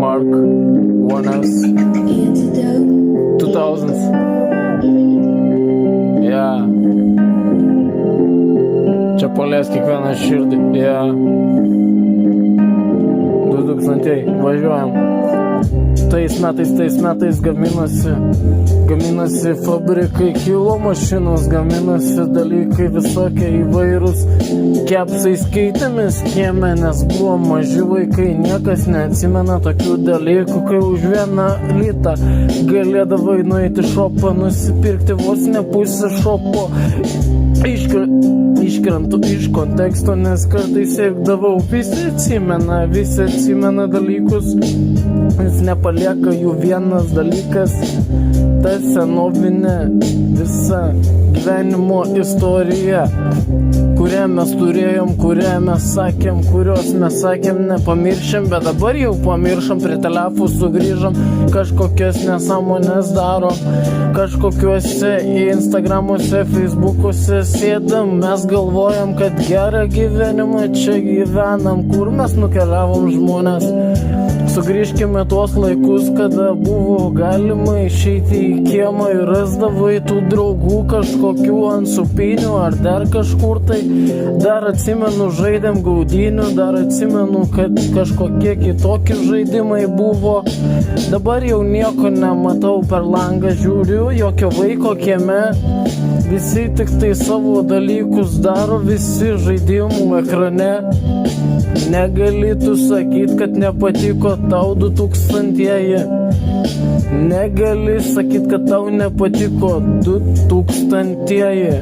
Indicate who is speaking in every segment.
Speaker 1: Mark 1S 2000s. Yeah. Čia palies kiekvieną širdį. Yeah. 2000, važiuojam. Tais metais gaminasi fabrikai, kilo mašinos, gaminasi dalykai visokie įvairūs. Kepsais keitėmės kieme, nes buvo maži vaikai, niekas neatsimena tokių dalykų, kai už 1 litą galėdavai nueiti šopą, nusipirkti vos ne pusę šopo. Iškrentu iš konteksto, nes kartais siekdavau, visi atsimena dalykus, jis nepalieka jų vienas dalykas, ta senovinė visa gyvenimo istorija, kurią mes turėjom, kurią mes sakėm, kurios mes sakėm nepamiršėm, bet dabar jau pamiršom, prie telefų sugrįžom, kažkokias nesąmonės darom, kažkokiuose Instagramuose, Facebookuose sėdam, mes galvojam, kad gerą gyvenimą čia gyvenam, kur mes nukeliavom žmonės. Sugrįžkime tuos laikus, kada buvo galima išeiti į kiemą ir rasdavai tų draugų kažkokių ant supinių ar dar kažkur tai. Dar atsimenu, žaidėm gaudynių, dar atsimenu, kad kažkokie kitokie žaidimai buvo. Dabar jau nieko nematau, per langą žiūriu, jokio vaiko kieme. Visi tik tai savo dalykus daro, visi žaidimų ekrane. Negali tu sakyt, kad nepatiko tau 2000-ieji. Negali sakyt, kad tau nepatiko 2000-ieji.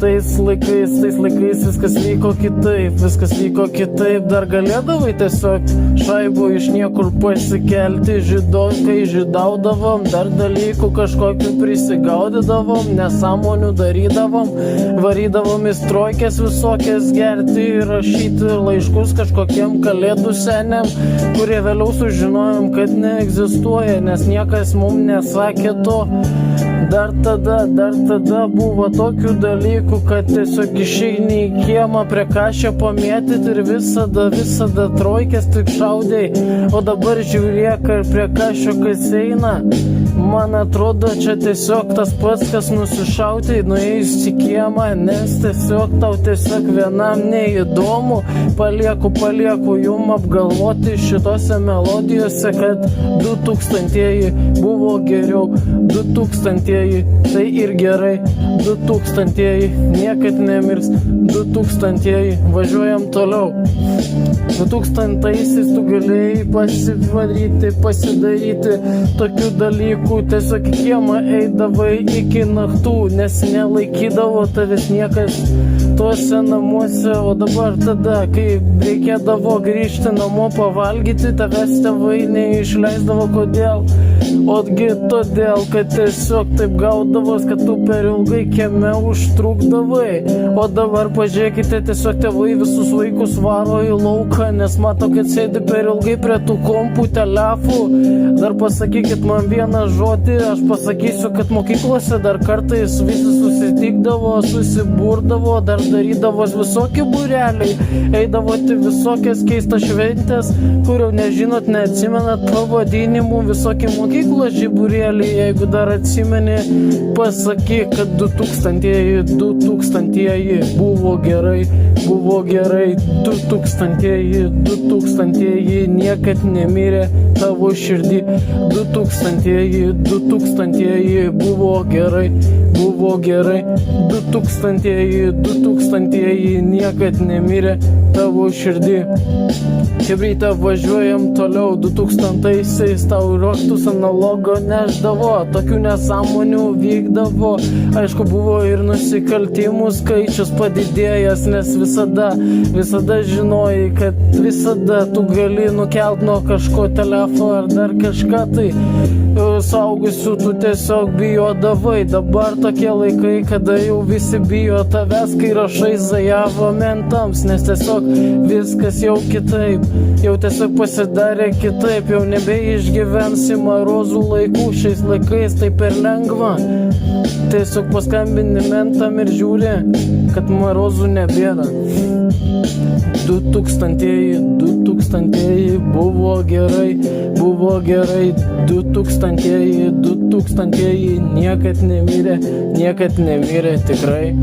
Speaker 1: Tais laikais viskas vyko kitaip, dar galėdavai tiesiog šaibų iš niekur pasikelti, kai žydaudavom, dar dalykų kažkokių prisigaudydavom, nesąmonių darydavom, varydavom į strojkės visokias gerti ir rašyti laiškus kažkokiem kalėdų seniam, kurie vėliau sužinojom, kad neegzistuoja, nes niekas mums nesakė to. Dar tada buvo tokių dalykų, kad tiesiog išeini į kiemą prie kašio pamėtyti ir visada trojkės tik šaudai, o dabar žiūrėk ar prie kašio kas eina. Man atrodo, čia tiesiog tas pats, kas nusišauti nuėjus į kiemą, nes tiesiog tau vienam neįdomu. Palieku jum apgalvoti šitose melodijose, kad 2000-ieji buvo geriau, 2000-ieji tai ir gerai, 2000-ieji niekad nemirs, 2000-ieji važiuojam toliau. 2000-aisiais tu galėjai pasidaryti tokių dalykų, tiesiog į kiemą eidavai iki naktų, nes nelaikydavo tavęs niekas tuose namuose, o dabar tada, kai reikėdavo grįžti namo pavalgyti, tavęs tėvai neišleisdavo. Kodėl? Otgi todėl, kad tiesiog taip gaudavos, kad tu per ilgai kieme užtrukdavai. O dabar pažiūrėkite, tiesiog tėvai visus vaikus varo į lauką, nes mato, kad sėdi per ilgai prie tų kompų, telefų. Dar pasakykit man vieną žodį, aš pasakysiu, kad mokyklose dar kartais visi susitikdavo, susiburdavo, dar darydavos visokie būreliai, eidavote visokias keistas šventės, kurių nežinot, neatsimenat pavadinimų, visokie mokyklos žiburėliai, jeigu dar atsimeni, pasakyk, kad 2000-ieji buvo gerai, 2000-ieji niekad nemirė tavo širdį, 2000-ieji buvo gerai, 2000-ieji niekad nemirė tavo širdį. Chebryte, važiuojam toliau, 2000-aisiais tau raktus analogo neždavo, tokių nesąmonių vykdavo, aišku buvo ir nusikaltimų skaičius padidėjęs, nes visada žinojai, kad visada tu gali nukelt nuo kažko telefoną ar dar kažką, tai suaugusių tu tiesiog bijodavai. Dabar tokie laikai, kada jau visi bijo tavęs, kai rašai zajavo mentams, nes tiesiog viskas jau kitaip, jau tiesiog pasidarė kitaip, jau nebeišgyvensi marozų laikų, šiais laikais tai per lengva. Tiesiog paskambini mentam ir žiūri, kad marozų nebėra. 2000-ieji 2000-ieji buvo gerai, 2000-ieji niekad nemirė tikrai.